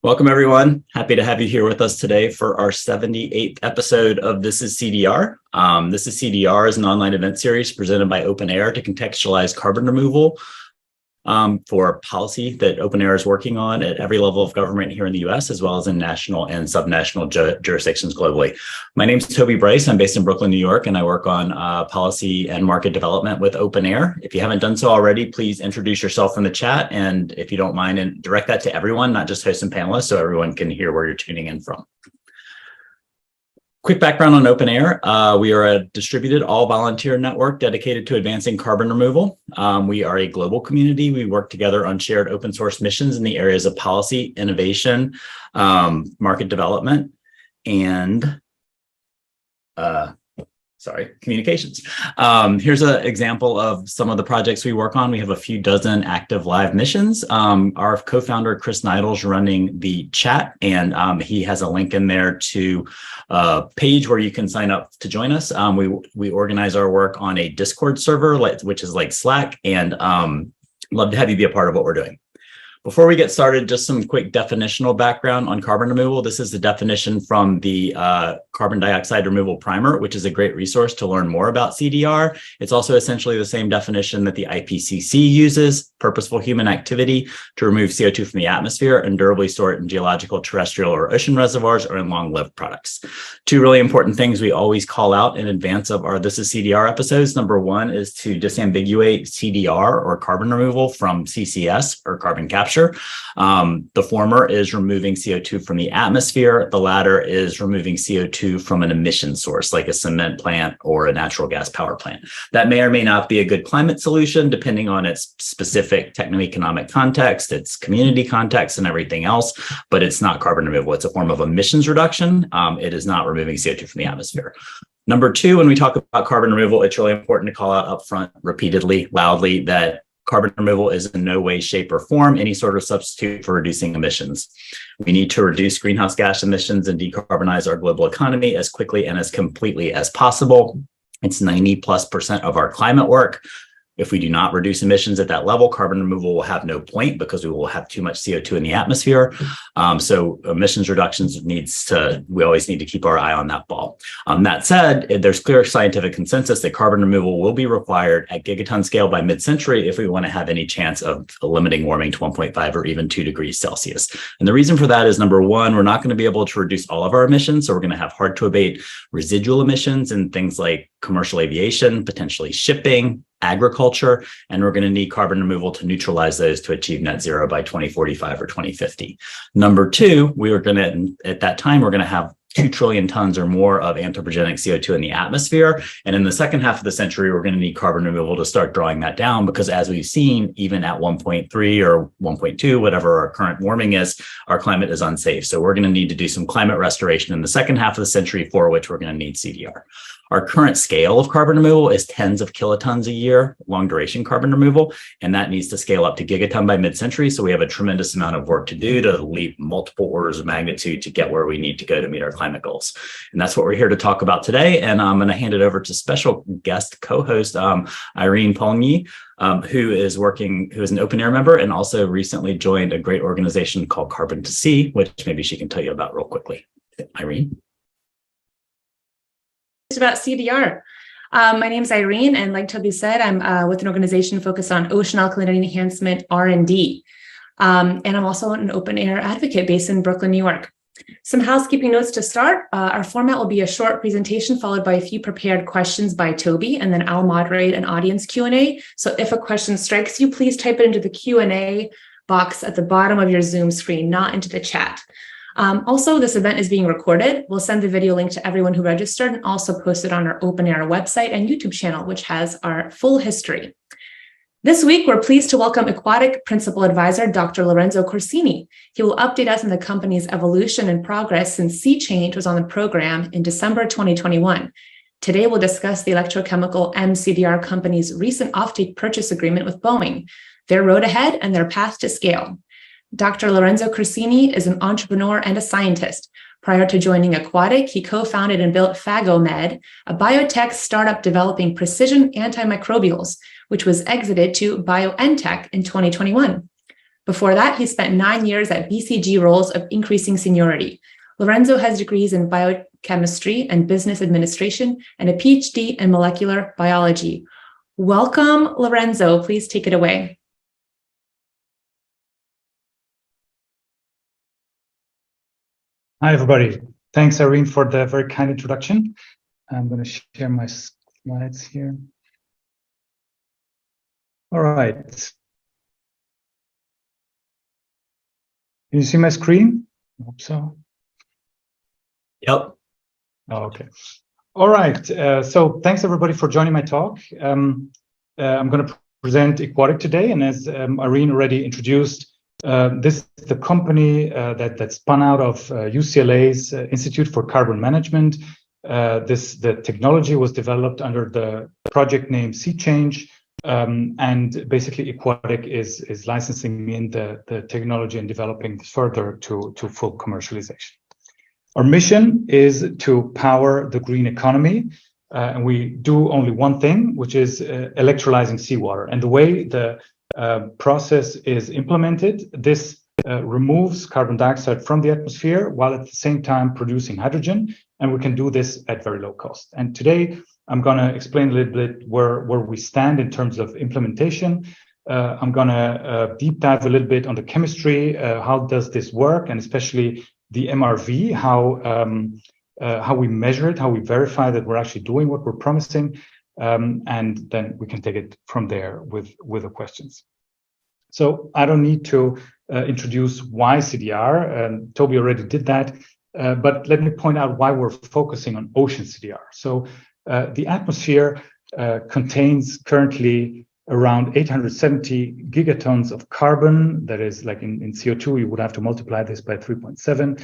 Welcome, everyone. Happy to have you here with us today for our 78th episode of This Is CDR. This Is CDR is an online event series presented by OpenAir to contextualize carbon removal for policy that OpenAir is working on at every level of government here in the U.S., as well as in national and subnational jurisdictions globally. My name is Toby Bryce. I'm based in Brooklyn, New York, and I work on policy and market development with OpenAir. If you haven't done so already, please introduce yourself in the chat, and if you don't mind, and direct that to everyone, not just hosts and panelists, so everyone can hear where you're tuning in from. Quick background on OpenAir. We are a distributed all-volunteer network dedicated to advancing carbon removal. We are a global community. We work together on shared open source missions in the areas of policy, innovation, market development, and communications. Here's an example of some of the projects we work on. We have a few dozen active live missions. Our co-founder, Chris Neidl's running the chat, and he has a link in there to a page where you can sign up to join us. We organize our work on a Discord server, which is like Slack, and love to have you be a part of what we're doing. Before we get started, just some quick definitional background on carbon removal. This is the definition from the Carbon Dioxide Removal Primer, which is a great resource to learn more about CDR. It's also essentially the same definition that the IPCC uses: purposeful human activity to remove CO2 from the atmosphere and durably store it in geological, terrestrial, or ocean reservoirs or in long-lived products. Two really important things we always call out in advance of our This Is CDR episodes. Number one is to disambiguate CDR, or carbon removal, from CCS, or carbon capture. The former is removing CO2 from the atmosphere. The latter is removing CO2 from an emission source, like a cement plant or a natural gas power plant. That may or may not be a good climate solution, depending on its specific techno-economic context, its community context, and everything else, but it's not carbon removal. It's a form of emissions reduction. It is not removing CO2 from the atmosphere. Number two, when we talk about carbon removal, it's really important to call out upfront, repeatedly, loudly, that carbon removal is in no way, shape, or form any sort of substitute for reducing emissions. We need to reduce greenhouse gas emissions and decarbonize our global economy as quickly and as completely as possible. It's 90+% of our climate work. If we do not reduce emissions at that level, carbon removal will have no point because we will have too much CO2 in the atmosphere. So emissions reductions we always need to keep our eye on that ball. That said, there's clear scientific consensus that carbon removal will be required at gigaton scale by mid-century if we want to have any chance of limiting warming to 1.5 or even 2 degrees Celsius. And the reason for that is, number one, we're not going to be able to reduce all of our emissions. So we're going to have hard to abate residual emissions in things like commercial aviation, potentially shipping, agriculture, and we're going to need carbon removal to neutralize those to achieve net zero by 2045 or 2050. Number two, at that time, we're going to have 2 trillion tons or more of anthropogenic CO2 in the atmosphere. And in the second half of the century, we're going to need carbon removal to start drawing that down, because as we've seen, even at 1.3 or 1.2, whatever our current warming is, our climate is unsafe. So we're going to need to do some climate restoration in the second half of the century, for which we're going to need CDR. Our current scale of carbon removal is tens of kilotons a year, long duration carbon removal, and that needs to scale up to gigaton by mid-century. So we have a tremendous amount of work to do to leap multiple orders of magnitude to get where we need to go to meet our climate goals. And that's what we're here to talk about today. And I'm going to hand it over to special guest co-host, Irene Polny, who is an OpenAir member and also recently joined a great organization called Carbon to Sea, which maybe she can tell you about real quickly. Irene? About CDR. My name is Irene, and like Toby said, I'm with an organization focused on ocean alkalinity enhancement R&D. And I'm also an OpenAir advocate based in Brooklyn, New York. Some housekeeping notes to start. Our format will be a short presentation followed by a few prepared questions by Toby, and then I'll moderate an audience Q&A. So if a question strikes you, please type it into the Q&A box at the bottom of your Zoom screen, not into the chat. Also, this event is being recorded. We'll send the video link to everyone who registered and also post it on our OpenAir website and YouTube channel, which has our full history. This week, we're pleased to welcome Equatic Principal Advisor Dr. Lorenzo Corsini. He will update us on the company's evolution and progress since SeaChange was on the program in December 2021. Today, we'll discuss the electrochemical mCDR company's recent offtake purchase agreement with Boeing, their road ahead, and their path to scale. Dr. Lorenzo Corsini is an entrepreneur and a scientist. Prior to joining Equatic, he co-founded and built PhagoMed, a biotech startup developing precision antimicrobials, which was exited to BioNTech in 2021. Before that, he spent 9 years at BCG roles of increasing seniority. Lorenzo has degrees in biochemistry and business administration and a Ph.D. in molecular biology. Welcome, Lorenzo. Please take it away. Hi, everybody. Thanks, Irene, for the very kind introduction. I'm going to share my slides here. All right. Can you see my screen? I hope so. Yep. Oh, okay. All right. So thanks, everybody, for joining my talk. I'm going to present Equatic today. And as Irene already introduced, this is the company that spun out of UCLA's Institute for Carbon Management. The technology was developed under the project name SeaChange, and basically Equatic is licensing in the technology and developing this further to full commercialization. Our mission is to power the green economy, and we do only one thing, which is electrolyzing seawater. And the way the process is implemented, this removes carbon dioxide from the atmosphere while at the same time producing hydrogen, and we can do this at very low cost. And today I'm going to explain a little bit where we stand in terms of implementation. I'm going to deep dive a little bit on the chemistry, how does this work, and especially the MRV, how we measure it, how we verify that we're actually doing what we're promising, and then we can take it from there with the questions. So I don't need to introduce why CDR. Toby already did that, but let me point out why we're focusing on ocean CDR. So the atmosphere contains currently around 870 gigatons of carbon. That is, like in CO2, you would have to multiply this by 3.7.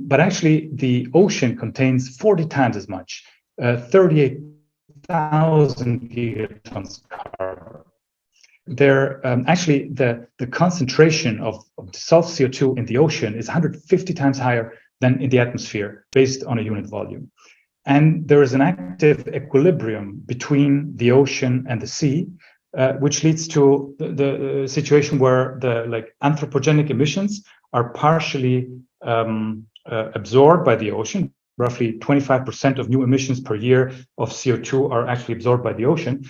But actually, the ocean contains 40 times as much, 38,000 gigatons of carbon. Actually, the concentration of dissolved CO2 in the ocean is 150 times higher than in the atmosphere based on a unit volume. And there is an active equilibrium between the ocean and the sea, which leads to the situation where the anthropogenic emissions are partially absorbed by the ocean. Roughly 25% of new emissions per year of CO2 are actually absorbed by the ocean.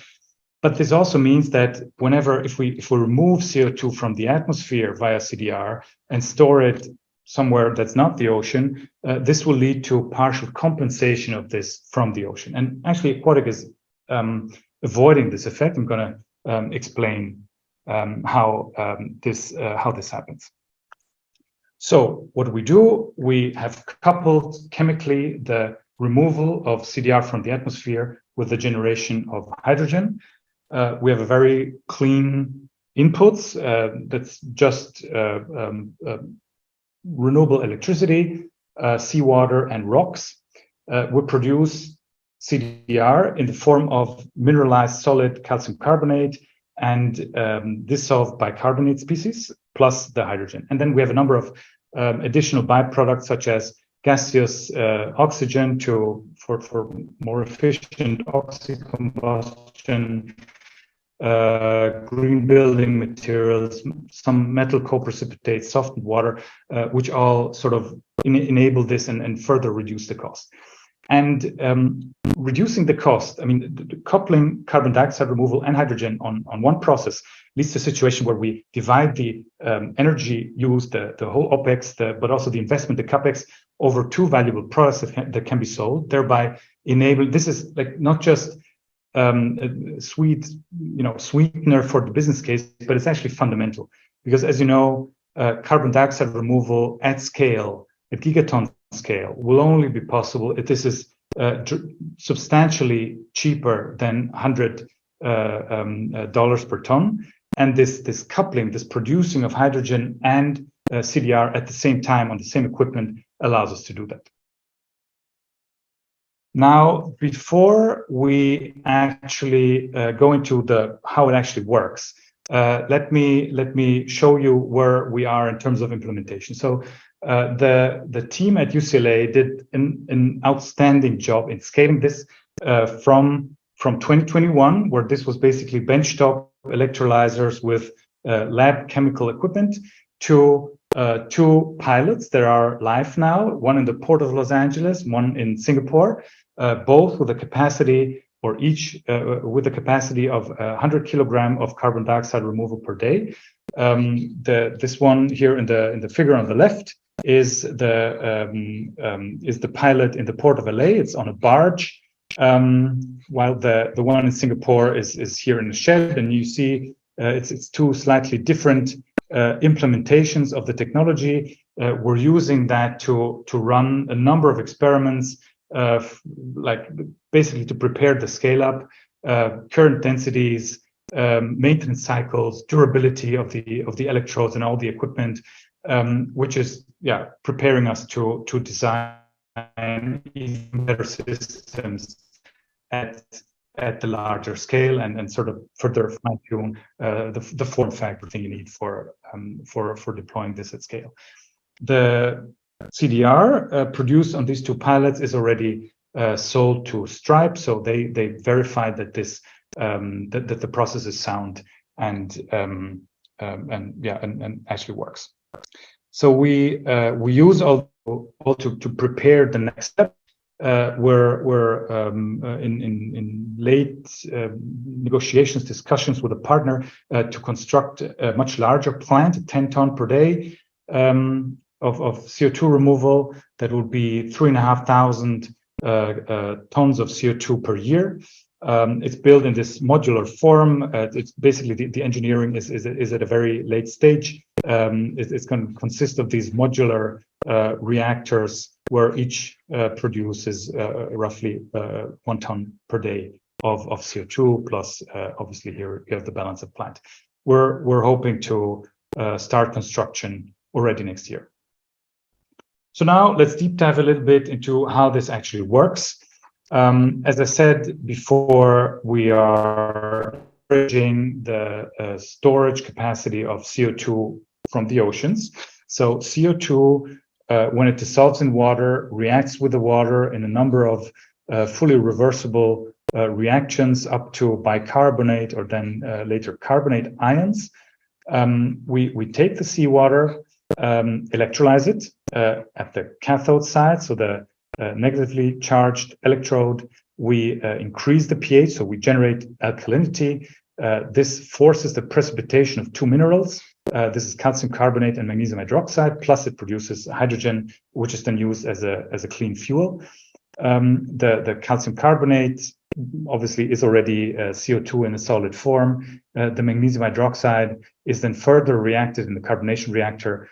But this also means that if we remove CO2 from the atmosphere via CDR and store it somewhere that's not the ocean, this will lead to partial compensation of this from the ocean. And actually, Equatic is avoiding this effect. I'm going to explain how this happens. So what we do, we have coupled chemically the removal of CDR from the atmosphere with the generation of hydrogen. We have a very clean inputs that's just renewable electricity, seawater, and rocks. We produce CDR in the form of mineralized solid calcium carbonate and dissolved bicarbonate species, plus the hydrogen. And then we have a number of additional byproducts, such as gaseous oxygen for more efficient oxycombustion, green building materials, some metal co-precipitates, softened water, which all sort of enable this and further reduce the cost. And reducing the cost, I mean, coupling carbon dioxide removal and hydrogen on one process leads to a situation where we divide the energy used, the whole OPEX, but also the investment, the CAPEX, over two valuable products that can be sold, thereby enabling, this is like not just a sweetener for the business case, but it's actually fundamental. Because as you know, carbon dioxide removal at scale, at gigaton scale, will only be possible if this is substantially cheaper than $100 per ton. And this coupling, this producing of hydrogen and CDR at the same time on the same equipment allows us to do that. Now, before we actually go into how it actually works, let me show you where we are in terms of implementation. So the team at UCLA did an outstanding job in scaling this from 2021, where this was basically benchtop electrolyzers with lab chemical equipment to two pilots that are live now, one in the port of Los Angeles, one in Singapore, both with a capacity, or each with a capacity of 100 kilogram of carbon dioxide removal per day. This one here in the figure on the left is the pilot in the port of LA. It's on a barge, while the one in Singapore is here in the shed. And you see it's two slightly different implementations of the technology. We're using that to run a number of experiments, like basically to prepare the scale up, current densities, maintenance cycles, durability of the electrodes and all the equipment, which is preparing us to design even better systems at the larger scale and sort of further fine tune the form factor thing you need for deploying this at scale. The CDR produced on these two pilots is already sold to Stripe, so they verified that this that the process is sound and actually works. So we use all to prepare the next step. We're in late negotiations, discussions with a partner to construct a much larger plant, 10 ton per day of CO2 removal. That will be 3,500 tons of CO2 per year. It's built in this modular form. It's basically the engineering is at a very late stage. It's going to consist of these modular reactors where each produces roughly 1 ton per day of CO2 plus obviously here you have the balance of plant. We're hoping to start construction already next year. So now let's deep dive a little bit into how this actually works. As I said before, we are leveraging the storage capacity of CO2 from the oceans. So CO2, when it dissolves in water, reacts with the water in a number of fully reversible reactions up to bicarbonate or then later carbonate ions. We take the seawater, electrolyze it at the cathode side, so the negatively charged electrode. We increase the pH, so we generate alkalinity. This forces the precipitation of two minerals. This is calcium carbonate and magnesium hydroxide, plus it produces hydrogen, which is then used as a clean fuel. The calcium carbonate obviously is already CO2 in a solid form. The magnesium hydroxide is then further reacted in the carbonation reactor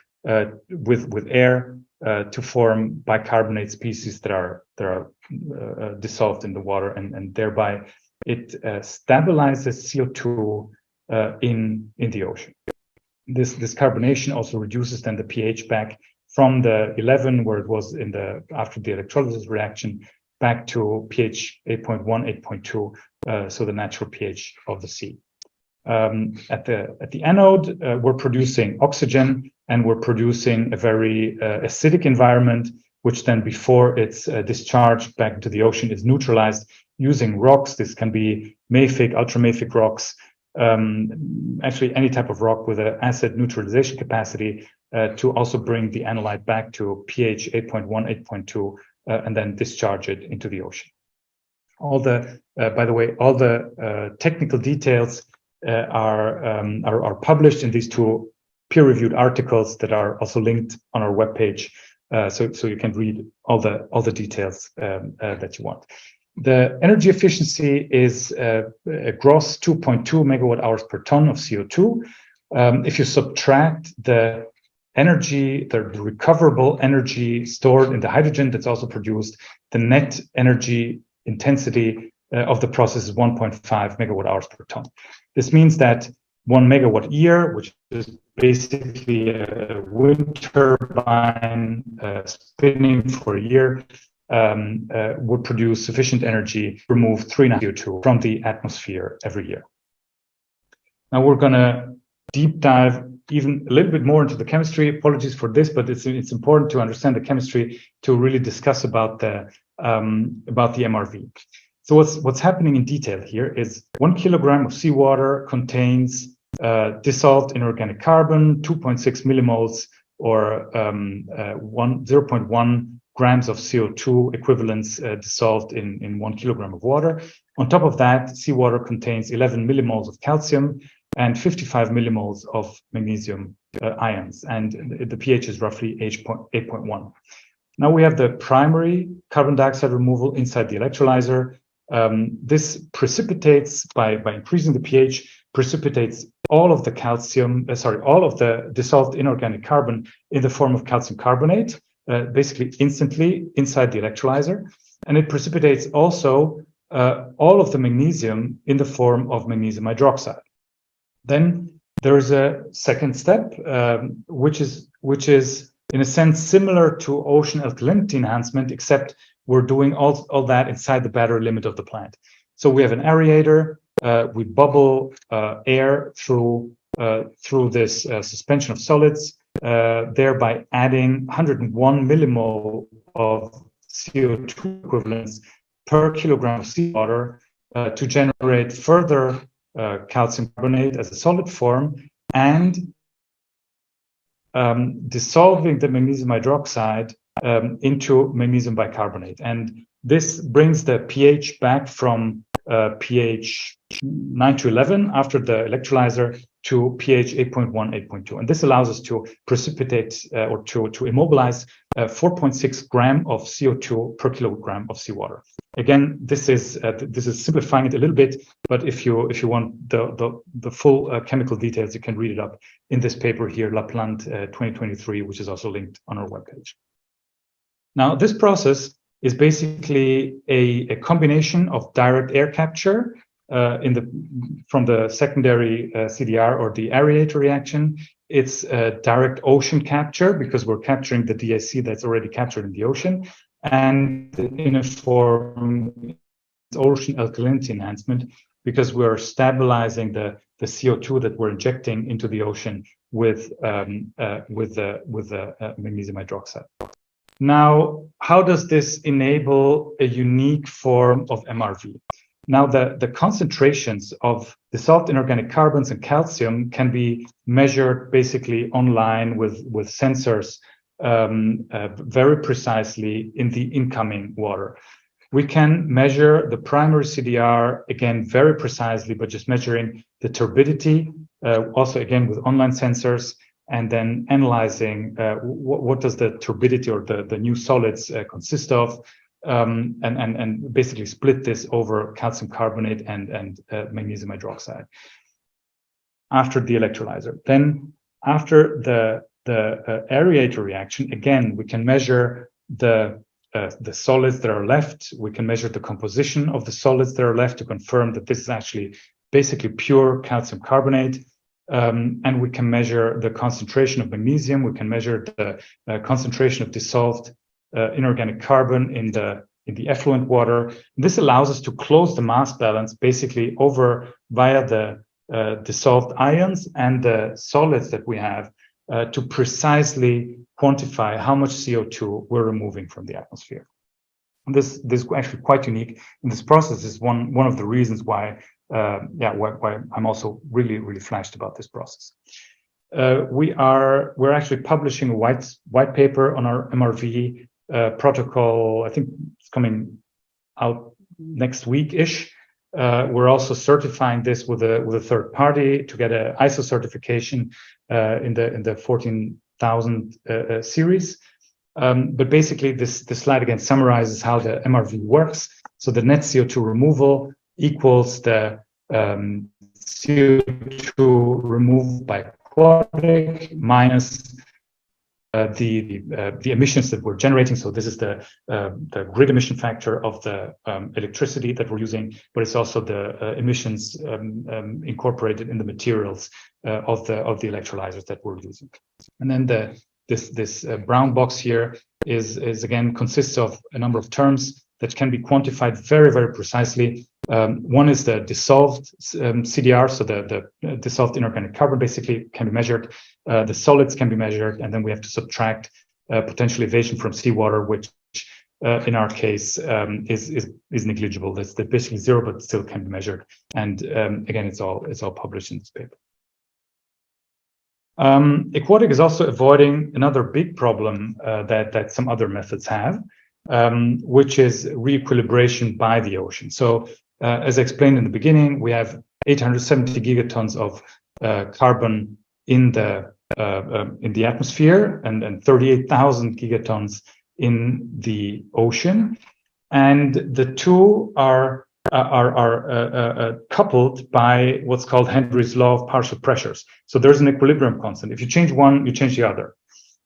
with air to form bicarbonate species that are dissolved in the water, and thereby it stabilizes CO2 in the ocean. This carbonation also reduces then the pH back from the 11 where it was after the electrolysis reaction back to pH 8.1, 8.2, so the natural pH of the sea. At the anode, we're producing oxygen and we're producing a very acidic environment, which then before it's discharged back into the ocean is neutralized using rocks. This can be mafic, ultramafic rocks, actually any type of rock with an acid neutralization capacity to also bring the analyte back to pH 8.1, 8.2, and then discharge it into the ocean. By the way, all the technical details are published in these two peer-reviewed articles that are also linked on our webpage, so you can read all the details that you want. The energy efficiency is a gross 2.2 megawatt hours per ton of CO2. If you subtract the energy, the recoverable energy stored in the hydrogen that's also produced, the net energy intensity of the process is 1.5 megawatt hours per ton. This means that 1 megawatt year, which is basically a wind turbine spinning for a year, would produce sufficient energy to remove 3.9 CO2 from the atmosphere every year. Now we're going to deep dive even a little bit more into the chemistry. Apologies for this, but it's important to understand the chemistry to really discuss about the MRV. So what's happening in detail here is 1 kilogram of seawater contains dissolved inorganic carbon, 2.6 millimoles, or 0.1 grams of CO2 equivalents dissolved in 1 kilogram of water. On top of that, seawater contains 11 millimoles of calcium and 55 millimoles of magnesium ions, and the pH is roughly 8.1. Now we have the primary carbon dioxide removal inside the electrolyzer. This precipitates, by increasing the pH, precipitates all of the all of the dissolved inorganic carbon in the form of calcium carbonate, basically instantly inside the electrolyzer. And it precipitates also all of the magnesium in the form of magnesium hydroxide. Then there is a second step, which is in a sense similar to ocean alkalinity enhancement, except we're doing all that inside the battery limit of the plant. So we have an aerator. We bubble air through this suspension of solids, thereby adding 101 millimole of CO2 equivalents per kilogram of seawater to generate further calcium carbonate as a solid form, and dissolving the magnesium hydroxide into magnesium bicarbonate. And this brings the pH back from pH 9 to 11 after the electrolyzer to pH 8.1, 8.2. And this allows us to precipitate or to immobilize 4.6 gram of CO2 per kilogram of seawater. Again, this is simplifying it a little bit, but if you want the full chemical details, you can read it up in this paper here, Laplant 2023, which is also linked on our webpage. Now, this process is basically a combination of direct air capture from the secondary CDR or the aerator reaction. It's direct ocean capture because we're capturing the DIC that's already captured in the ocean, and in a form ocean alkalinity enhancement because we're stabilizing the CO2 that we're injecting into the ocean with the magnesium hydroxide. Now, how does this enable a unique form of MRV? Now, the concentrations of dissolved inorganic carbons and calcium can be measured basically online with sensors very precisely in the incoming water. We can measure the primary CDR, again, very precisely, but just measuring the turbidity, also again with online sensors, and then analyzing what does the turbidity or the new solids consist of, and basically split this over calcium carbonate and magnesium hydroxide after the electrolyzer. Then after the aerator reaction, again, we can measure the solids that are left. We can measure the composition of the solids that are left to confirm that this is actually basically pure calcium carbonate. And we can measure the concentration of magnesium. We can measure the concentration of dissolved inorganic carbon in the effluent water. This allows us to close the mass balance basically via the dissolved ions and the solids that we have to precisely quantify how much CO2 we're removing from the atmosphere. And this is actually quite unique. And this process is one of the reasons why I'm also really flashed about this process. We're actually publishing a white paper on our MRV protocol. I think it's coming out next week-ish. We're also certifying this with a third party to get an ISO certification in the 14,000 series. But basically, this slide again summarizes how the MRV works. So the net CO2 removal equals the CO2 removed by Equatic minus the emissions that we're generating. So this is the grid emission factor of the electricity that we're using, but it's also the emissions incorporated in the materials of the electrolyzers that we're using. And then this brown box here is again consists of a number of terms that can be quantified very precisely. One is the dissolved CDR, so the dissolved inorganic carbon basically can be measured. The solids can be measured, and then we have to subtract potential evasion from seawater, which in our case is negligible. That's basically zero, but still can be measured. And again, it's all published in this paper. Equatic is also avoiding another big problem that some other methods have, which is re-equilibration by the ocean. So as I explained in the beginning, we have 870 gigatons of carbon in the atmosphere and 38,000 gigatons in the ocean, and the two are coupled by what's called Henry's law of partial pressures. So there's an equilibrium constant. If you change one, you change the other,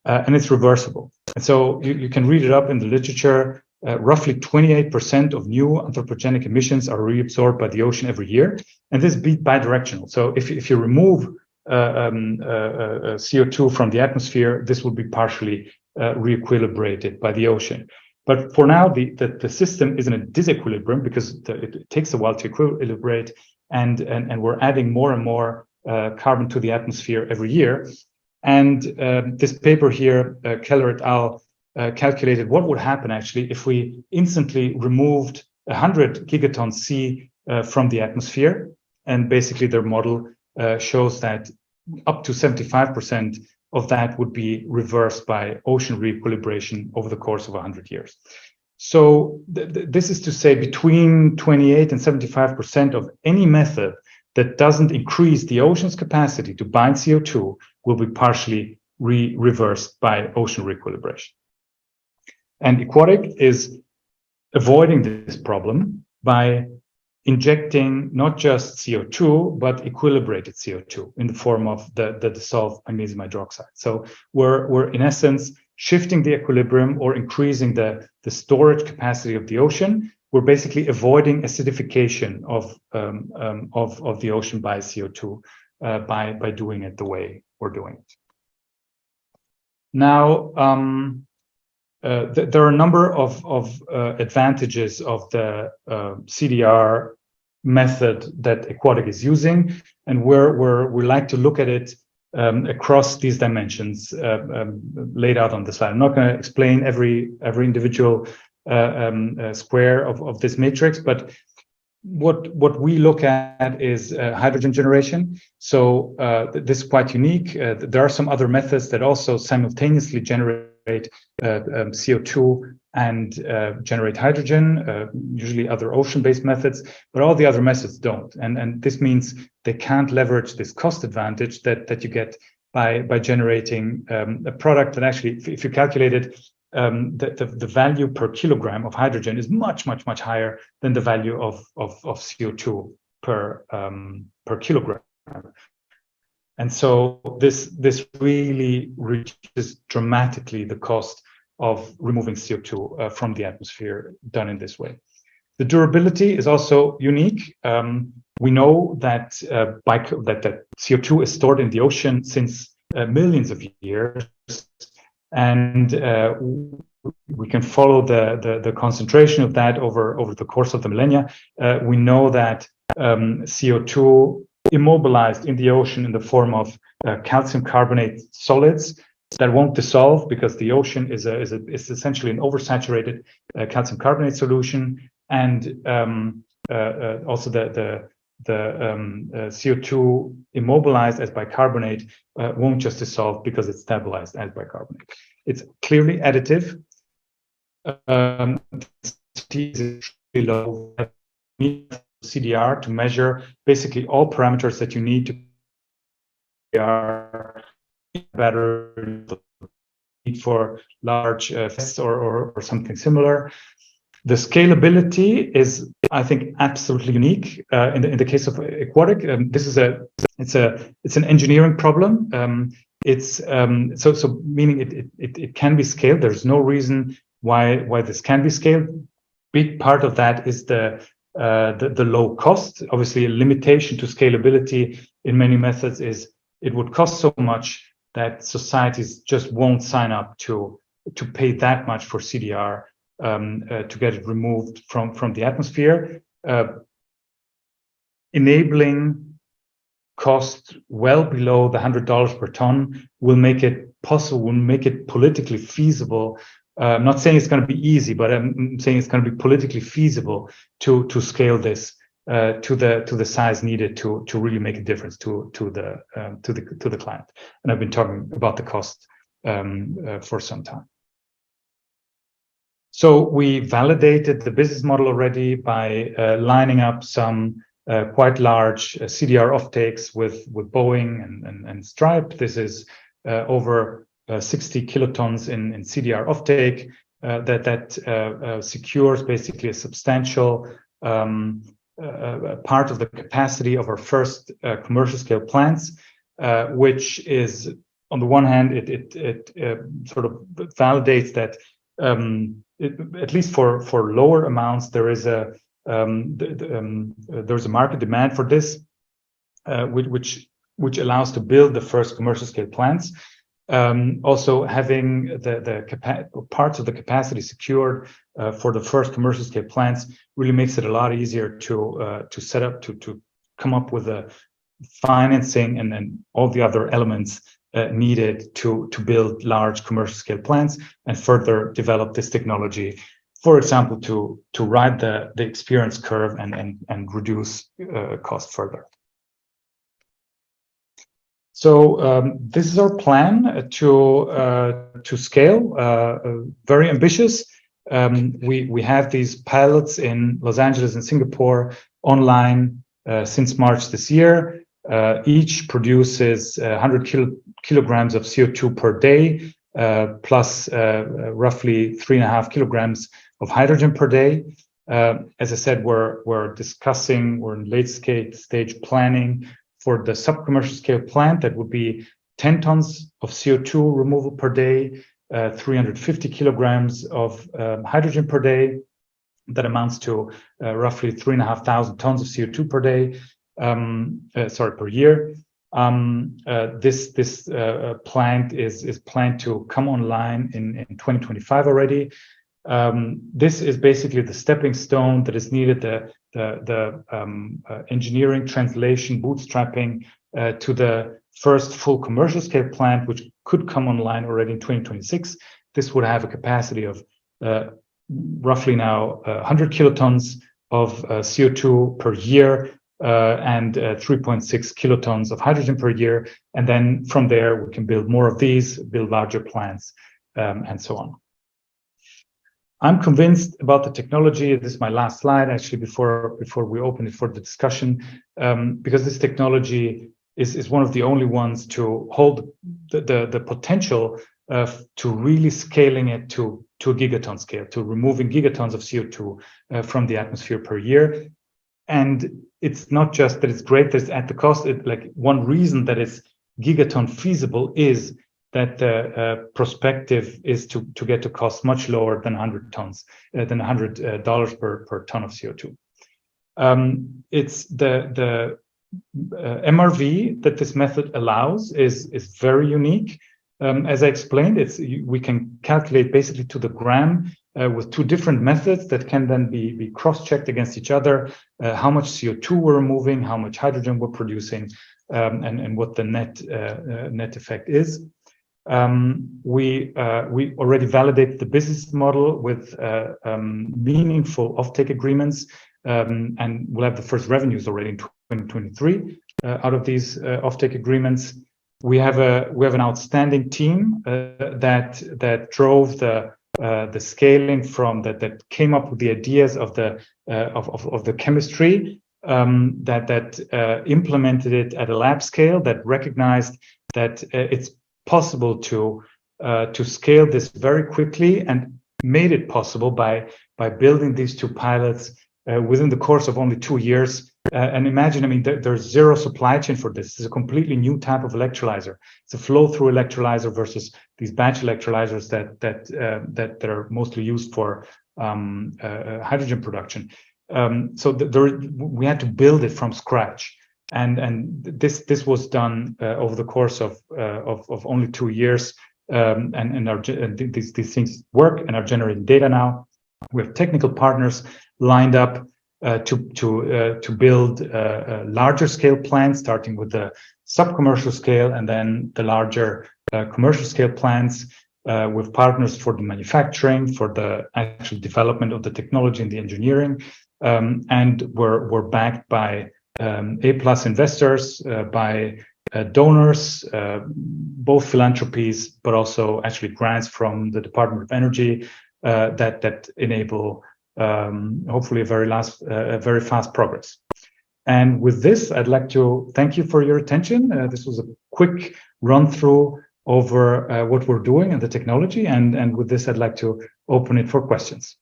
and it's reversible. And so you can read it up in the literature. Roughly 28% of new anthropogenic emissions are reabsorbed by the ocean every year, and this is bidirectional. So if you remove CO2 from the atmosphere, this will be partially re-equilibrated by the ocean. But for now, the system is in a disequilibrium because it takes a while to equilibrate, and we're adding more and more carbon to the atmosphere every year. And this paper here, Keller et al., calculated what would happen actually if we instantly removed 100 gigatons C from the atmosphere. And basically their model shows that up to 75% of that would be reversed by ocean re-equilibration over the course of 100 years. So this is to say between 28 and 75% of any method that doesn't increase the ocean's capacity to bind CO2 will be partially reversed by ocean re-equilibration. And Equatic is avoiding this problem by injecting not just CO2, but equilibrated CO2 in the form of the dissolved magnesium hydroxide. So we're in essence shifting the equilibrium or increasing the storage capacity of the ocean. We're basically avoiding acidification of the ocean by CO2 by doing it the way we're doing it. Now, there are a number of advantages of the CDR method that Equatic is using, and we like to look at it across these dimensions laid out on the slide. I'm not going to explain every individual square of this matrix, but what we look at is hydrogen generation. So this is quite unique. There are some other methods that also simultaneously generate CO2 and generate hydrogen, usually other ocean-based methods, but all the other methods don't. And this means they can't leverage this cost advantage that you get by generating a product that actually, if you calculate it, the value per kilogram of hydrogen is much higher than the value of CO2 per kilogram. And so this really reduces dramatically the cost of removing CO2 from the atmosphere done in this way. The durability is also unique. We know that that CO2 is stored in the ocean since millions of years, and we can follow the concentration of that over the course of the millennia. We know that CO2 immobilized in the ocean in the form of calcium carbonate solids that won't dissolve because the ocean is essentially an oversaturated calcium carbonate solution, and also the CO2 immobilized as bicarbonate won't just dissolve because it's stabilized as bicarbonate. It's clearly additive. Is really low. CDR to measure basically all parameters that you need to better for large tests or something similar. The scalability is, I think, absolutely unique in the case of Equatic. This is it's an engineering problem. So meaning it can be scaled. There's no reason why this can be scaled. Big part of that is the low cost. Obviously, a limitation to scalability in many methods is it would cost so much that societies just won't sign up to pay that much for CDR to get it removed from the atmosphere. Enabling cost well below the $100 per ton will make it possible, will make it politically feasible. I'm not saying it's going to be easy, but I'm saying it's going to be politically feasible to scale this to the size needed to really make a difference to the client. And I've been talking about the cost for some time. So we validated the business model already by lining up some quite large CDR offtakes with Boeing and Stripe. This is over 60 kilotons in CDR offtake that secures basically a substantial part of the capacity of our first commercial scale plants, which is, on the one hand, it sort of validates that at least for lower amounts there is a there's a market demand for this, which allows to build the first commercial scale plants. Also, having the parts of the capacity secured for the first commercial scale plants really makes it a lot easier to set up, to come up with the financing and then all the other elements needed to build large commercial scale plants and further develop this technology. For example, to ride the experience curve and reduce cost further. So this is our plan to scale. Very ambitious. We have these pilots in Los Angeles and Singapore online since March this year. Each produces 100 kilograms of CO2 per day, plus roughly 3.5 kilograms of hydrogen per day. As I said, we're in late stage planning for the sub-commercial scale plant that would be 10 tons of CO2 removal per day, 350 kilograms of hydrogen per day. That amounts to roughly 3,500 tons of CO2 per day, per year. This plant is planned to come online in 2025 already. This is basically the stepping stone that is needed, the engineering, translation, bootstrapping to the first full commercial scale plant, which could come online already in 2026. This would have a capacity of roughly now 100 kilotons of CO2 per year and 3.6 kilotons of hydrogen per year. And then from there, we can build more of these, build larger plants, and so on. I'm convinced about the technology. This is my last slide, actually, before we open it for the discussion, because this technology is one of the only ones to hold the potential to really scaling it to a gigaton scale, to removing gigatons of CO2 from the atmosphere per year. And it's not just that it's great that it's at the cost. One reason that it's gigaton feasible is that the perspective is to get to cost much lower than $100 per ton of CO2. It's the MRV that this method allows is very unique. As I explained, we can calculate basically to the gram with two different methods that can then be cross-checked against each other, how much CO2 we're removing, how much hydrogen we're producing, and what the net effect is. We already validated the business model with meaningful offtake agreements, and we'll have the first revenues already in 2023 out of these offtake agreements. We have an outstanding team that drove the scaling that came up with the ideas of the chemistry, that implemented it at a lab scale, that recognized that it's possible to scale this very quickly, and made it possible by building these two pilots within the course of only 2 years. And imagine, I mean, there's zero supply chain for this. It's a completely new type of electrolyzer. It's a flow-through electrolyzer versus these batch electrolyzers that are mostly used for hydrogen production. So we had to build it from scratch. And this was done over the course of only 2 years, and these things work and are generating data now. We have technical partners lined up to build larger scale plants, starting with the sub-commercial scale and then the larger commercial scale plants, with partners for the manufacturing, for the actual development of the technology and the engineering. and we're backed by A+ investors, by donors, both philanthropies, but also actually grants from the Department of Energy that enable hopefully a very fast progress. And with this, I'd like to thank you for your attention. This was a quick run through over what we're doing and the technology. And with this, I'd like to open it for questions.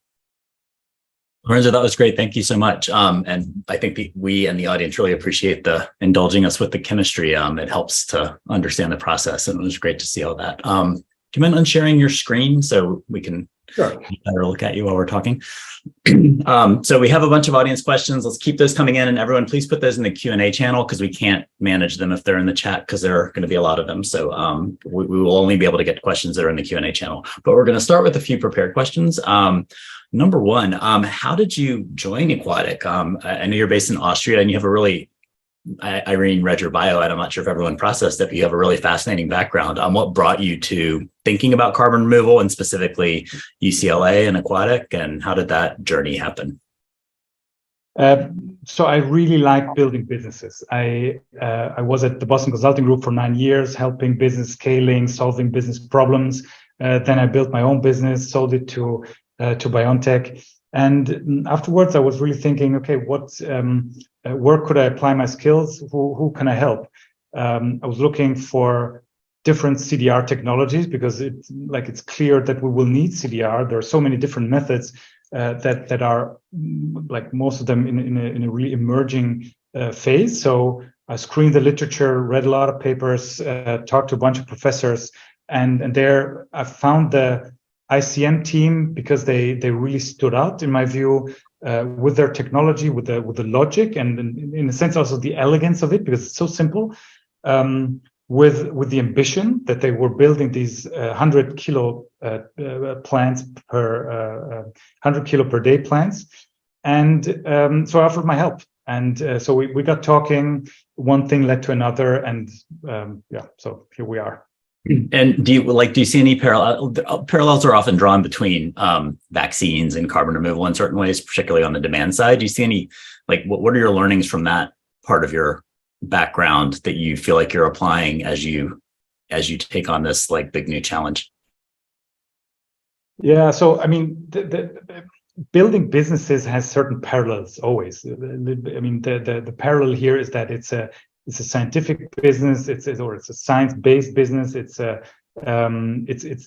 Lorenzo, that was great. Thank you so much. And I think we and the audience really appreciate the indulging us with the chemistry. It helps to understand the process, and it was great to see all that. Do you mind unsharing your screen so we can better look at you while we're talking? So we have a bunch of audience questions. Let's keep those coming in, and everyone, please put those in the Q&A channel because we can't manage them if they're in the chat because there are going to be a lot of them. So we will only be able to get questions that are in the Q&A channel. But we're going to start with a few prepared questions. Number one, how did you join Equatic? I know you're based in Austria and you have a really, Irene read your bio, and I'm not sure if everyone processed it, but you have a really fascinating background. What brought you to thinking about carbon removal and specifically UCLA and Equatic, and how did that journey happen? So I really like building businesses. I was at the Boston Consulting Group for 9 years, helping business scaling, solving business problems. Then I built my own business, sold it to BioNTech. And afterwards, I was really thinking, okay, where could I apply my skills? Who can I help? I was looking for different CDR technologies because it's clear that we will need CDR. There are so many different methods that are like most of them in a really emerging phase. So I screened the literature, read a lot of papers, talked to a bunch of professors, and there I found the ICM team because they really stood out in my view with their technology, with the logic, and in a sense also the elegance of it because it's so simple. With the ambition that they were building these 100 kilo plants per 100 kilo per day plants, and so I offered my help, and so we got talking. One thing led to another, and so here we are. And do you see any parallels are often drawn between vaccines and carbon removal in certain ways, particularly on the demand side? Do you see any, what are your learnings from that part of your background that you feel like you're applying as you take on this big new challenge? Yeah, so I mean, the building businesses has certain parallels always. I mean, the parallel here is that it's a scientific business. It's a science-based business. It's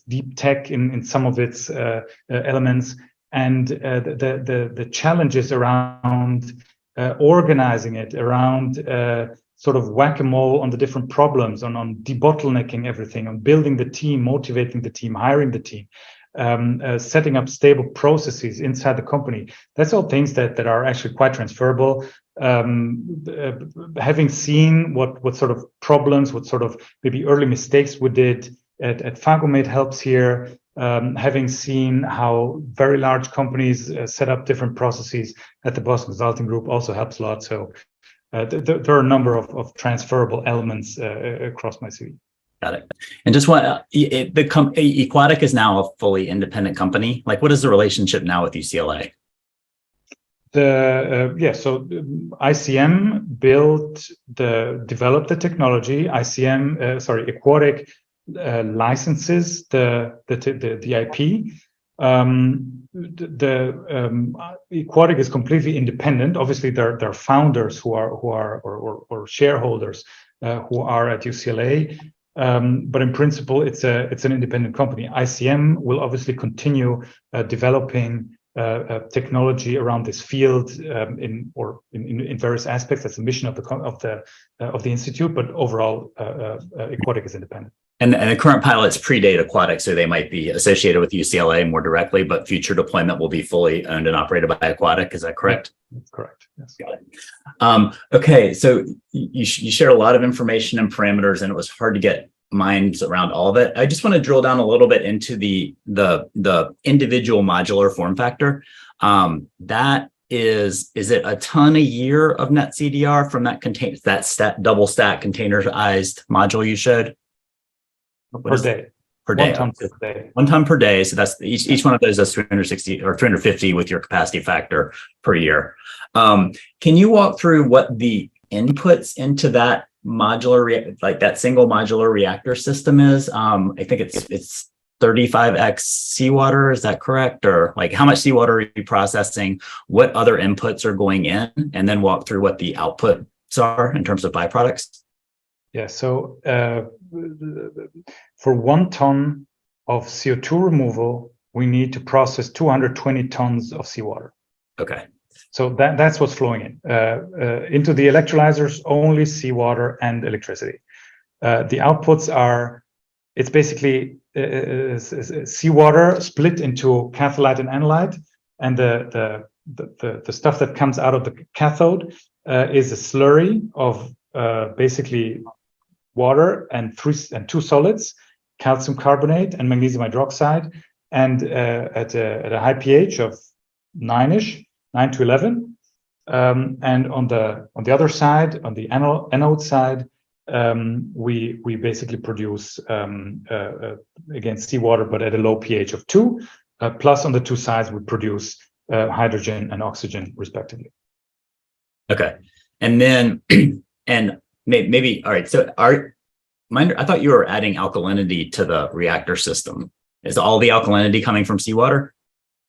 deep tech in some of its elements, and the challenges around organizing it, around sort of whack-a-mole on the different problems, on debottlenecking everything, on building the team, motivating the team, hiring the team, setting up stable processes inside the company. That's all things that are actually quite transferable. Having seen what sort of problems, what sort of maybe early mistakes we did at PhagoMed helps here. Having seen how very large companies set up different processes at the Boston Consulting Group also helps a lot. So there are a number of transferable elements across my CV. Got it. And just Equatic is now a fully independent company. What is the relationship now with UCLA? So ICM developed the technology. Equatic licenses the IP. Equatic is completely independent. Obviously, there are founders who are shareholders who are at UCLA. But in principle, it's an independent company. ICM will obviously continue developing technology around this field in various aspects. That's the mission of the institute. But overall, Equatic is independent. And the current pilots predate Equatic, so they might be associated with UCLA more directly, but future deployment will be fully owned and operated by Equatic. Is that correct? That's correct. Yes. Got it. Okay, so you shared a lot of information and parameters, and it was hard to get minds around all of it. I just want to drill down a little bit into the individual modular form factor. That is it a ton a year of net CDR from that double stack containerized module you showed? Per day. per day. 1 ton per day. 1 ton per day. So that's each one of those does 360 or 350 with your capacity factor per year. Can you walk through what the inputs into that modular, like that single modular reactor system is? I think it's 35x seawater. Is that correct? Or like how much seawater are you processing? What other inputs are going in? And then walk through what the outputs are in terms of byproducts. Yeah. So for 1 ton of CO2 removal, we need to process 220 tons of seawater. Okay. So that's what's flowing in into the electrolyzers, only seawater and electricity. The outputs are, it's basically seawater split into catholyte and anolyte, and the stuff that comes out of the cathode is a slurry of basically water and 2 solids, calcium carbonate and magnesium hydroxide, and at a high pH of 9-ish. 9 to 11, and on the other side, on the anode side, we basically produce again seawater, but at a low pH of 2. Plus, on the 2 sides, we produce hydrogen and oxygen, respectively. Okay, and then and maybe all right. So I thought you were adding alkalinity to the reactor system. Is all the alkalinity coming from seawater?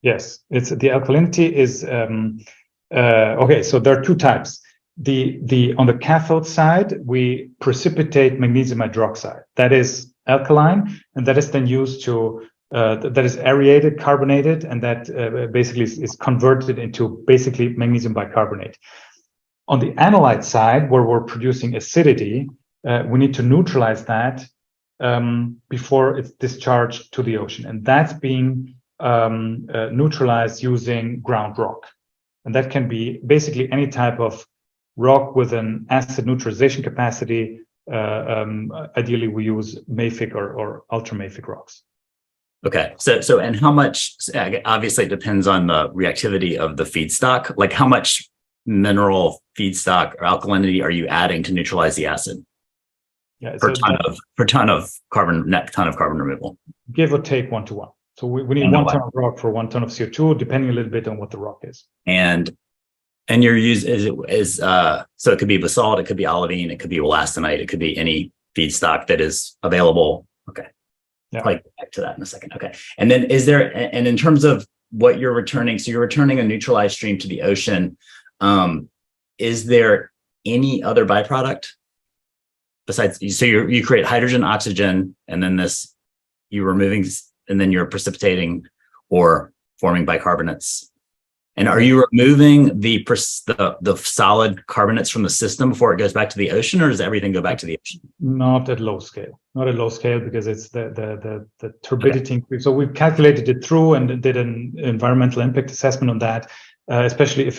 Yes, it's the alkalinity is okay. So there are 2 types. The on the cathode side, we precipitate magnesium hydroxide. That is alkaline, and that is then used to that is aerated, carbonated, and that basically is converted into basically magnesium bicarbonate. On the anolyte side, where we're producing acidity, we need to neutralize that before it's discharged to the ocean, and that's being neutralized using ground rock. And that can be basically any type of rock with an acid neutralization capacity. Ideally, we use mafic or ultramafic rocks. Okay. So and how much, obviously it depends on the reactivity of the feedstock, like how much mineral feedstock or alkalinity are you adding to neutralize the acid? Yeah, per ton of carbon, net ton of carbon removal. Give or take 1 to 1. So we need 1 ton of rock for 1 ton of CO2, depending a little bit on what the rock is. And your use so it could be basalt, it could be olivine, it could be elastinite, it could be any feedstock that is available. Okay. Yeah. Like back to that in a second. Okay. And then and in terms of what you're returning, so you're returning a neutralized stream to the ocean. Is there any other byproduct besides, so you create hydrogen, oxygen, and then you're removing, and then you're precipitating or forming bicarbonates. And are you removing the solid carbonates from the system before it goes back to the ocean, or does everything go back to the ocean? Not at low scale. Not at low scale, because it's the turbidity. Okay. So we've calculated it through and did an environmental impact assessment on that, especially if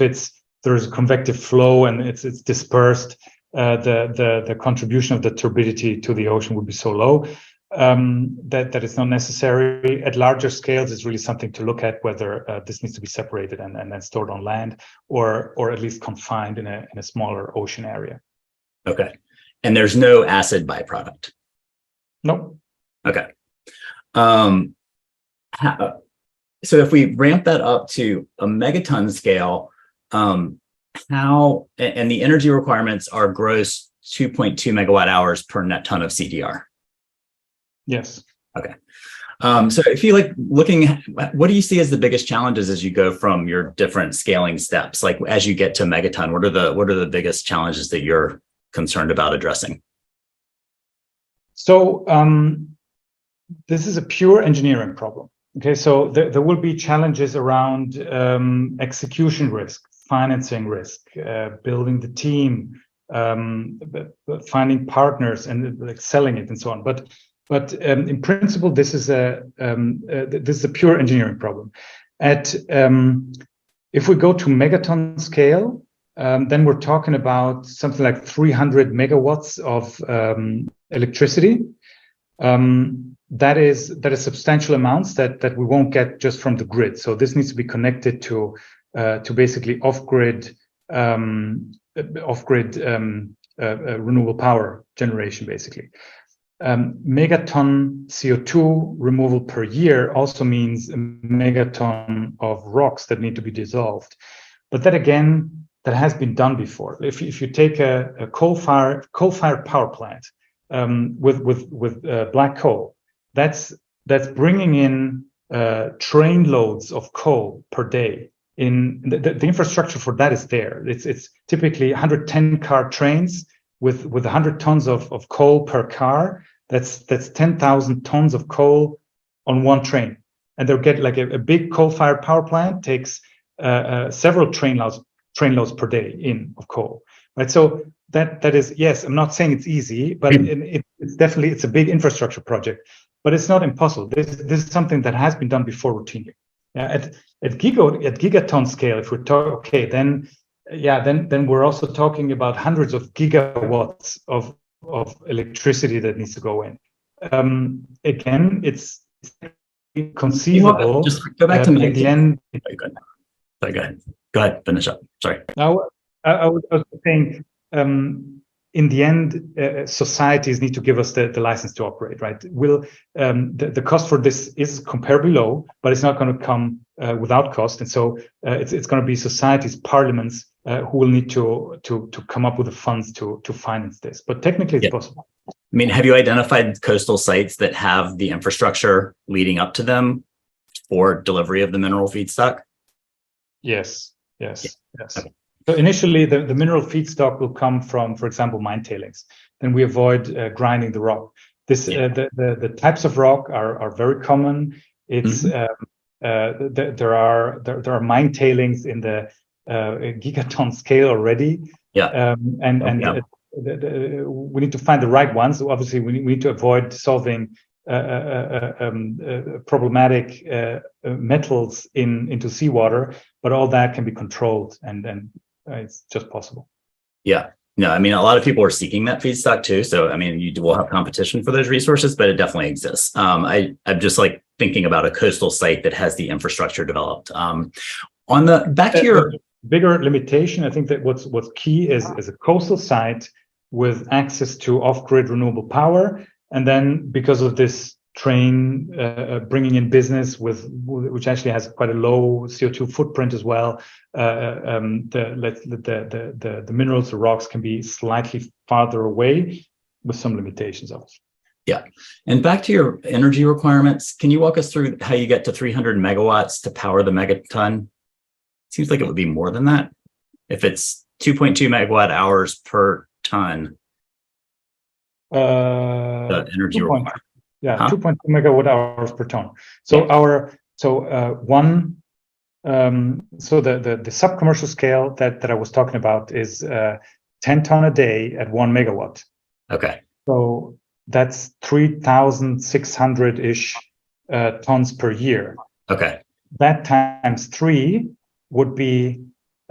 there's a convective flow and it's dispersed. The contribution of the turbidity to the ocean would be so low that it's not necessary. At larger scales, it's really something to look at whether this needs to be separated and then stored on land, or at least confined in a smaller ocean area. Okay, and there's no acid byproduct. No. Okay. So if we ramp that up to a megaton scale, how, and the energy requirements are gross 2.2 megawatt hours per net ton of CDR. Yes. Okay. So if you what do you see as the biggest challenges as you go from your different scaling steps? Like as you get to megaton, what are the biggest challenges that you're concerned about addressing? So this is a pure engineering problem. Okay, so there will be challenges around execution risk, financing risk, building the team, finding partners, and like selling it and so on. But in principle, this is a pure engineering problem. If we go to megaton scale, then we're talking about something like 300 megawatts of electricity. That is substantial amounts that we won't get just from the grid. So this needs to be connected to basically off-grid renewable power generation, basically. megaton CO2 removal per year also means a megaton of rocks that need to be dissolved. But that again, that has been done before. If you take a coal-fired power plant with black coal, that's bringing in train loads of coal per day. In the infrastructure for that is there. It's typically 110 car trains with 100 tons of coal per car. That's 10,000 tons of coal on one train, and they'll get like a big coal-fired power plant takes several train loads per day in of coal, right? So that is, yes, I'm not saying it's easy, but it's definitely, it's a big infrastructure project, but it's not impossible. This is something that has been done before routinely. At gigaton scale, if we're talking, then we're also talking about hundreds of gigawatts of electricity that needs to go in. Again, it's conceivable. Just go back to in the end. Sorry, go ahead. Finish up. Sorry. Now, I was saying, in the end, societies need to give us the license to operate, right? The cost for this is comparably low, but it's not going to come without cost, and so it's going to be societies, parliaments who will need to come up with the funds to finance this. But technically, it's possible. I mean, have you identified coastal sites that have the infrastructure leading up to them for delivery of the mineral feedstock? Yes. Okay. So initially, the mineral feedstock will come from, for example, mine tailings. Then we avoid grinding the rock. The types of rock are very common. It's there are mine tailings in the gigaton scale already. We need to find the right ones. So obviously, we need to avoid solving problematic metals into seawater, but all that can be controlled, and it's just possible. Yeah. No, I mean, a lot of people are seeking that feedstock too. So, I mean, you will have competition for those resources, but it definitely exists. I'm just like thinking about a coastal site that has the infrastructure developed. On the back to your bigger limitation, I think that what's key is a coastal site with access to off-grid renewable power, and then because of this train bringing in business which actually has quite a low CO2 footprint as well. The minerals, the rocks can be slightly farther away with some limitations, obviously. Yeah. And back to your energy requirements, can you walk us through how you get to 300 megawatts to power the megaton? Seems like it would be more than that if it's 2.2 megawatt hours per ton. The energy requirement. 2.2 megawatt hours per ton. So the sub-commercial scale that I was talking about is 10 ton a day at 1 megawatt. Okay. So that's 3,600-ish tons per year. Okay. That times 3 would be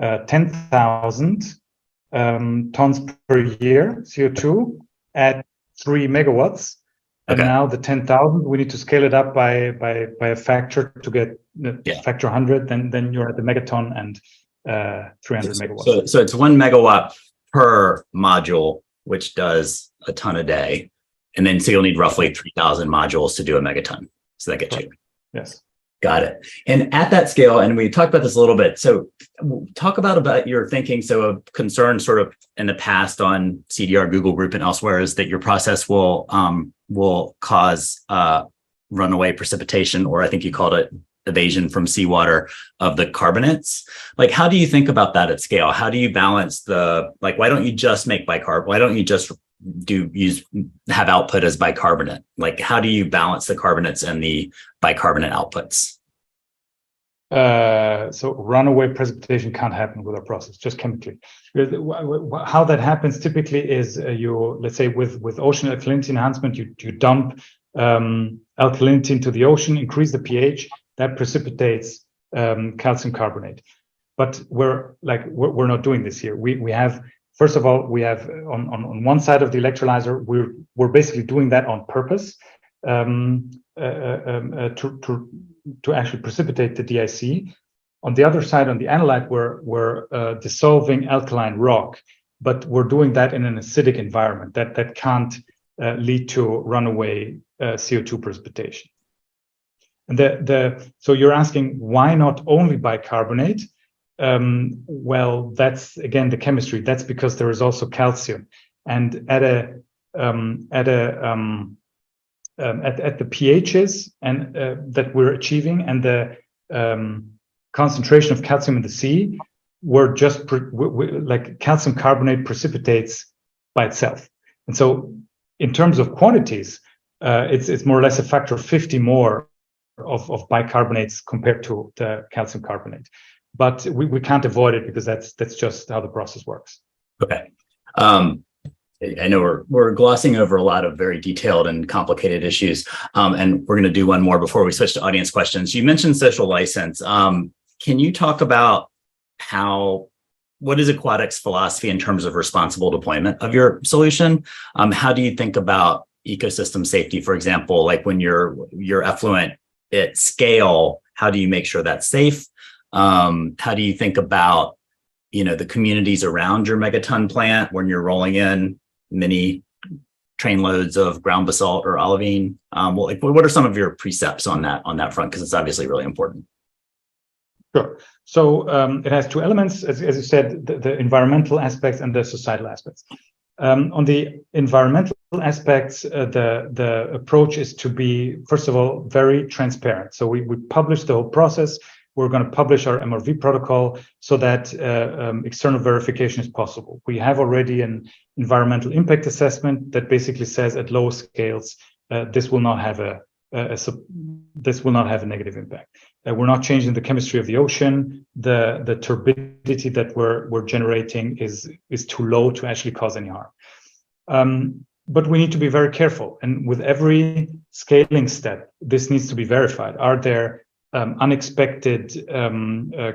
10,000 tons per year CO2 at 3 megawatts. And now the 10,000, we need to scale it up by a factor to get factor 100. Then you're at the megaton and 300 megawatts. So it's 1 megawatt per module, which does a ton a day, and then so you'll need roughly 3,000 modules to do a megaton. So that gets you. Yes. Got it. And at that scale, and we talked about this a little bit. So talk about your thinking. So a concern sort of in the past on CDR, Google Group, and elsewhere is that your process will cause runaway precipitation, or I think you called it evasion from seawater of the carbonates. Like, how do you think about that at scale? How do you balance why don't you just make bicarbonate? Why don't you just have output as bicarbonate? Like, how do you balance the carbonates and the bicarbonate outputs? So runaway precipitation can't happen with our process, just chemically. How that happens typically is let's say with ocean alkalinity enhancement, you dump alkalinity into the ocean, increase the pH, that precipitates calcium carbonate. But we're not doing this here. We have, first of all, we have on one side of the electrolyzer, we're basically doing that on purpose to actually precipitate the DIC. On the other side, on the analyte, we're dissolving alkaline rock, but we're doing that in an acidic environment that can't lead to runaway CO2 precipitation. And so you're asking why not only bicarbonate? Well, that's again the chemistry. That's because there is also calcium, and at the pHs and that we're achieving, and the concentration of calcium in the sea, we're just like calcium carbonate precipitates by itself. And so, in terms of quantities, it's more or less a factor of 50 more of bicarbonates compared to the calcium carbonate. But we can't avoid it because that's just how the process works. Okay. I know we're glossing over a lot of very detailed and complicated issues, and we're going to do one more before we switch to audience questions. You mentioned social license. Can you talk about what is Equatic's philosophy in terms of responsible deployment of your solution? How do you think about ecosystem safety, for example, like when you're effluent at scale, how do you make sure that's safe? How do you think about, the communities around your megaton plant when you're rolling in many train loads of ground basalt or olivine? What are some of your precepts on that front? Because it's obviously really important. Sure. So it has two elements, as you said, the environmental aspects and the societal aspects. On the environmental aspects, the approach is to be, first of all, very transparent. So we publish the whole process. We're going to publish our MRV protocol so that external verification is possible. We have already an environmental impact assessment that basically says at low scales this will not have a negative impact. We're not changing the chemistry of the ocean. The turbidity that we're generating is too low to actually cause any harm. But we need to be very careful, and with every scaling step, this needs to be verified. Are there unexpected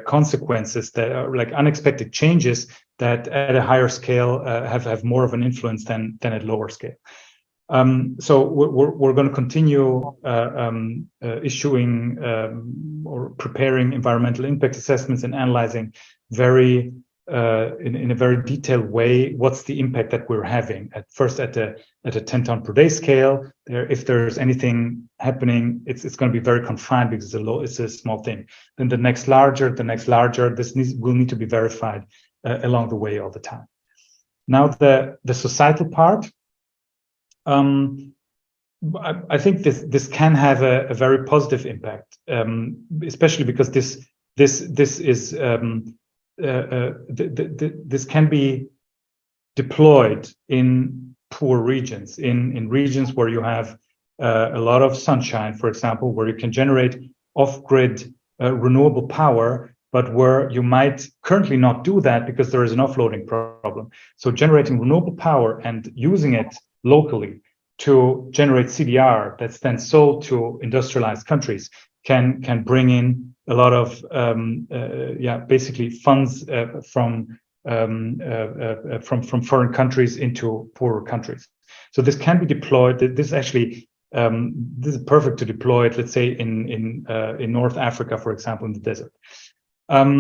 consequences that are like unexpected changes that at a higher scale have more of an influence than at lower scale? So we're going to continue issuing or preparing environmental impact assessments and analyzing in a very detailed way what's the impact that we're having at a 10 ton per day scale. If there's anything happening, it's going to be very confined because it's a small thing. Then the next larger. This will need to be verified along the way all the time. Now the societal part. I think this can have a very positive impact, especially because this can be deployed in poor regions, in regions where you have a lot of sunshine, for example, where you can generate off-grid renewable power, but where you might currently not do that because there is an offloading problem. So generating renewable power and using it locally to generate CDR that's then sold to industrialized countries can bring in a lot of basically funds from foreign countries into poorer countries. So this can be deployed. This actually this is perfect to deploy it. Let's say in North Africa, for example, in the desert. How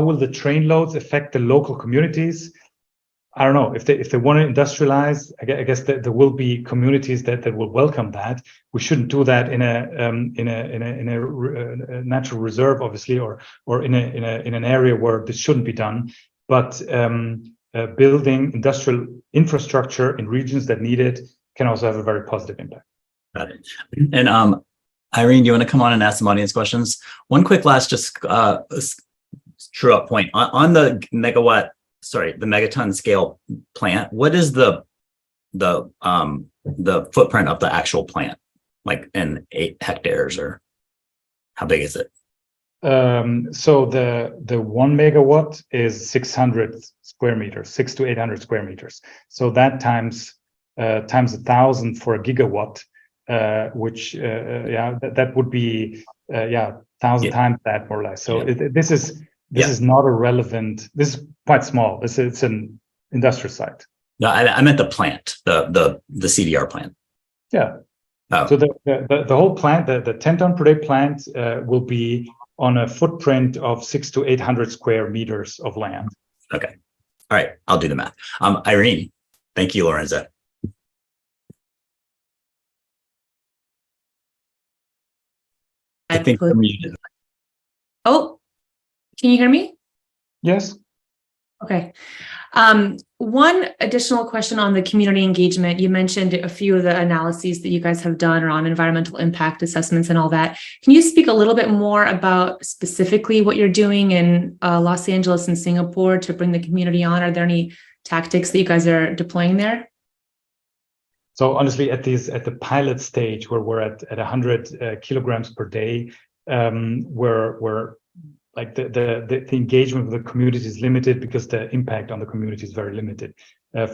will the train loads affect the local communities? I don't know. If they want to industrialize, I guess there will be communities that will welcome that. We shouldn't do that in a natural reserve, obviously, or in an area where this shouldn't be done. But building industrial infrastructure in regions that need it can also have a very positive impact. Got it. And Irene, do you want to come on and ask some audience questions? One quick last, just true up point on the megaton scale plant. What is the footprint of the actual plant, like in 8 hectares, or how big is it? So the 1 megawatt is 600 square meters, 600 to 800 square meters. So that times 1,000 for a gigawatt, which that would be 1,000 times that, more or less. So this is not a relevant. This is quite small. It's an industrial site. No, I meant the plant, the CDR plant. Yeah. Oh. So the whole plant, the 10 ton per day plant, will be on a footprint of 600 to 800 square meters of land. Okay. All right. I'll do the math. Irene, thank you, Lorenzo. I think you're muted. Oh, can you hear me? Yes. Okay. One additional question on the community engagement. You mentioned a few of the analyses that you guys have done around environmental impact assessments and all that. Can you speak a little bit more about specifically what you're doing in Los Angeles and Singapore to bring the community on? Are there any tactics that you guys are deploying there? So honestly, at the pilot stage where we're at 100 kilograms per day, we're like the engagement with the community is limited because the impact on the community is very limited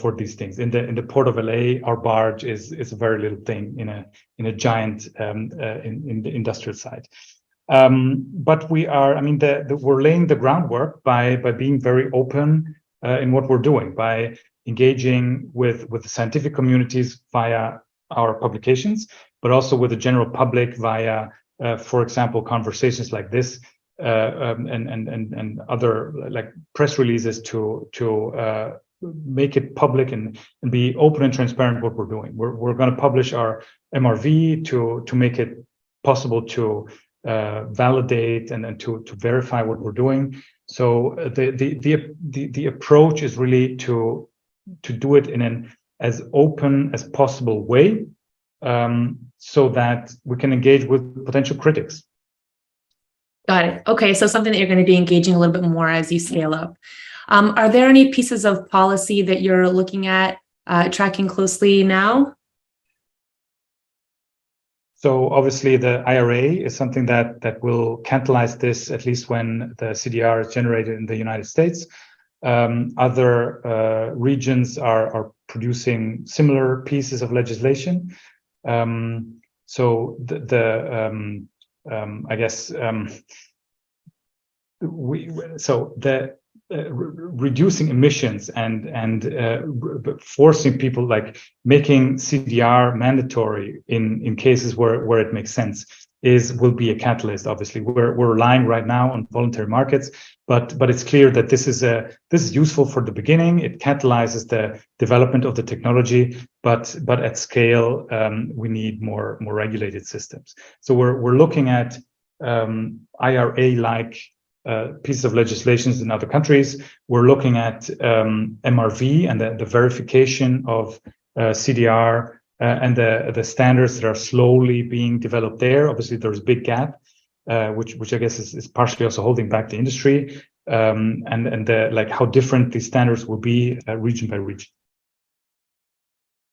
for these things. In the port of LA, our barge is a very little thing in a giant in the industrial side. But we are, I mean, we're laying the groundwork by being very open in what we're doing, by engaging with the scientific communities via our publications, but also with the general public via, for example, conversations like this. And other like press releases to make it public and be open and transparent what we're doing. We're going to publish our MRV to make it possible to validate and to verify what we're doing. So the approach is really to do it in an as open as possible way, so that we can engage with potential critics. Got it. Okay, so something that you're going to be engaging a little bit more as you scale up. Are there any pieces of policy that you're looking at tracking closely now? So obviously the IRA is something that will catalyze this, at least when the CDR is generated in the United States. Other regions are producing similar pieces of legislation. So I guess reducing emissions and forcing people, like making CDR mandatory in cases where it makes sense, will be a catalyst. Obviously, we're relying right now on voluntary markets, but it's clear that this is useful for the beginning. It catalyzes the development of the technology, but at scale, we need more regulated systems. So we're looking at IRA-like pieces of legislations in other countries. We're looking at MRV and the verification of CDR and the standards that are slowly being developed there. Obviously, there's a big gap, which I guess is partially also holding back the industry, and like how different these standards will be region by region.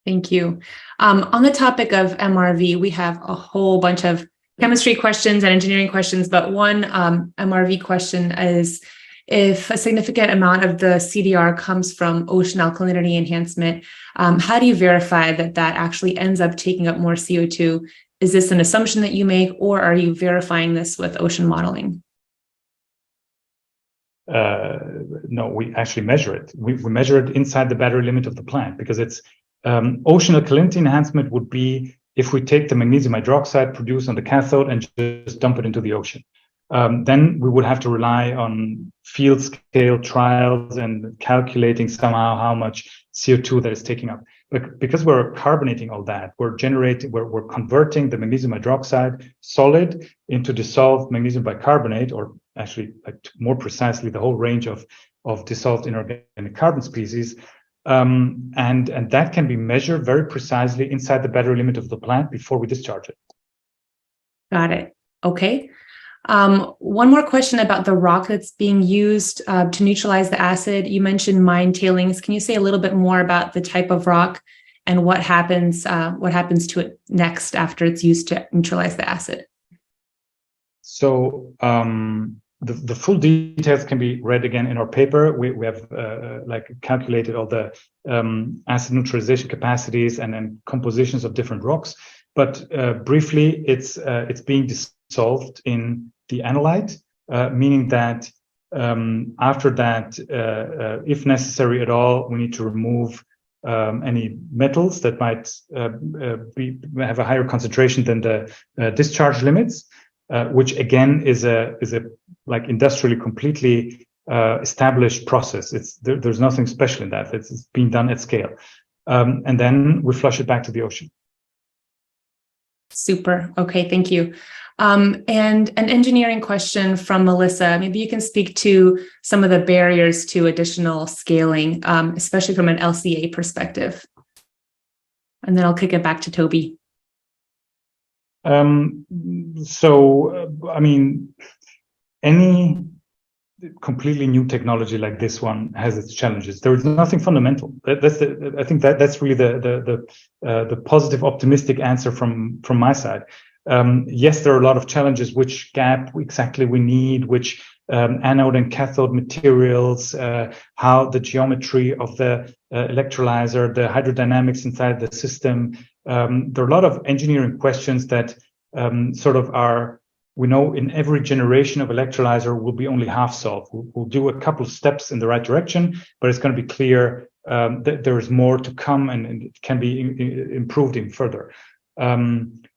Thank you. On the topic of MRV, we have a whole bunch of chemistry questions and engineering questions, but one MRV question is, if a significant amount of the CDR comes from ocean alkalinity enhancement, how do you verify that actually ends up taking up more CO2? Is this an assumption that you make, or are you verifying this with ocean modeling? No, we actually measure it. We measure it inside the battery limit of the plant, because it's ocean alkalinity enhancement would be if we take the magnesium hydroxide produced on the cathode and just dump it into the ocean. Then we would have to rely on field scale trials and calculating somehow how much CO2 that is taking up. But because we're carbonating all that, we're converting the magnesium hydroxide solid into dissolved magnesium bicarbonate, or actually, like, more precisely, the whole range of dissolved inorganic carbon species. And that can be measured very precisely inside the battery limit of the plant before we discharge it. Got it. Okay. One more question about the rock that's being used to neutralize the acid. You mentioned mine tailings. Can you say a little bit more about the type of rock and what happens to it next after it's used to neutralize the acid? So the full details can be read again in our paper. We have calculated all the acid neutralization capacities and then compositions of different rocks. But briefly, it's being dissolved in the analyte, meaning that after that, if necessary at all, we need to remove any metals that might have a higher concentration than the discharge limits, which again is a like industrially completely established process. There's nothing special in that. It's being done at scale, and then we flush it back to the ocean. Super. Okay, thank you. And an engineering question from Melissa. Maybe you can speak to some of the barriers to additional scaling, especially from an LCA perspective. And then I'll kick it back to Toby. I mean, any completely new technology like this one has its challenges. There is nothing fundamental. I think that's really the positive, optimistic answer from my side. Yes, there are a lot of challenges. Which gap exactly we need, which anode and cathode materials, how the geometry of the electrolyzer, the hydrodynamics inside the system. There are a lot of engineering questions that sort of are, we know in every generation of electrolyzer will be only half solved. We'll do a couple of steps in the right direction, but it's going to be clear that there is more to come and it can be improved even further. And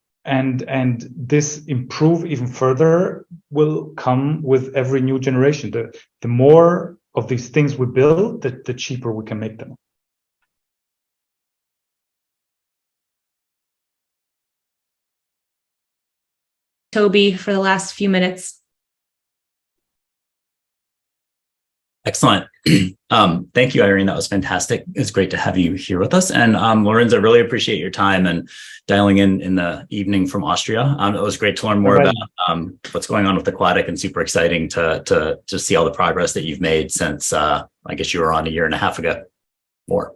this improve even further will come with every new generation. The more of these things we build, the cheaper we can make them. Toby, for the last few minutes. Excellent. Thank you, Irene. That was fantastic. It's great to have you here with us. And Lorenzo, really appreciate your time and dialing in the evening from Austria. It was great to learn more about what's going on with Equatic, and super exciting to just see all the progress that you've made since I guess you were on a year and a half ago. More.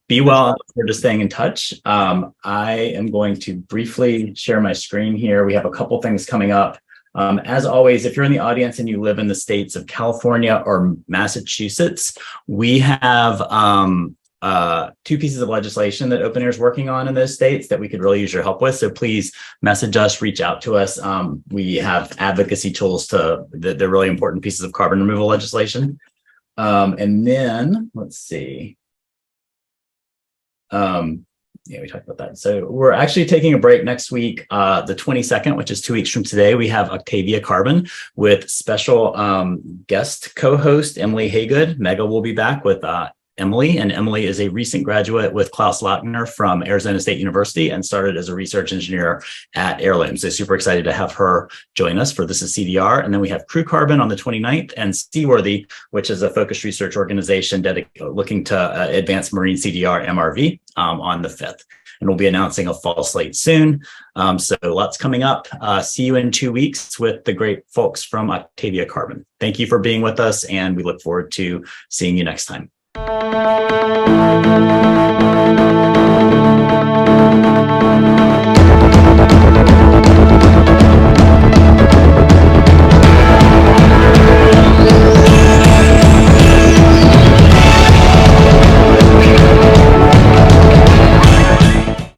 Be well. We're just staying in touch. I am going to briefly share my screen here. We have a couple things coming up. As always, if you're in the audience and you live in the states of California or Massachusetts, we have 2 pieces of legislation that Open Air is working on in those states that we could really use your help with. So please message us, reach out to us. We have advocacy tools they're really important pieces of carbon removal legislation. And then let's see. Yeah, we talked about that. So we're actually taking a break next week, the 22nd, which is 2 weeks from today. We have Octavia Carbon with special guest co-host Emily Haygood. Mega will be back with Emily, and Emily is a recent graduate with Klaus Lackner from Arizona State University and started as a research engineer at Heirloom. So super excited to have her join us for This Is CDR. And then we have Crew Carbon on the 29th and Seaworthy, which is a focused research organization looking to advance marine CDR MRV on the 5th. And we'll be announcing a fall slate soon. So lots coming up. See you in 2 weeks with the great folks from Octavia Carbon. Thank you for being with us, and we look forward to seeing you next time.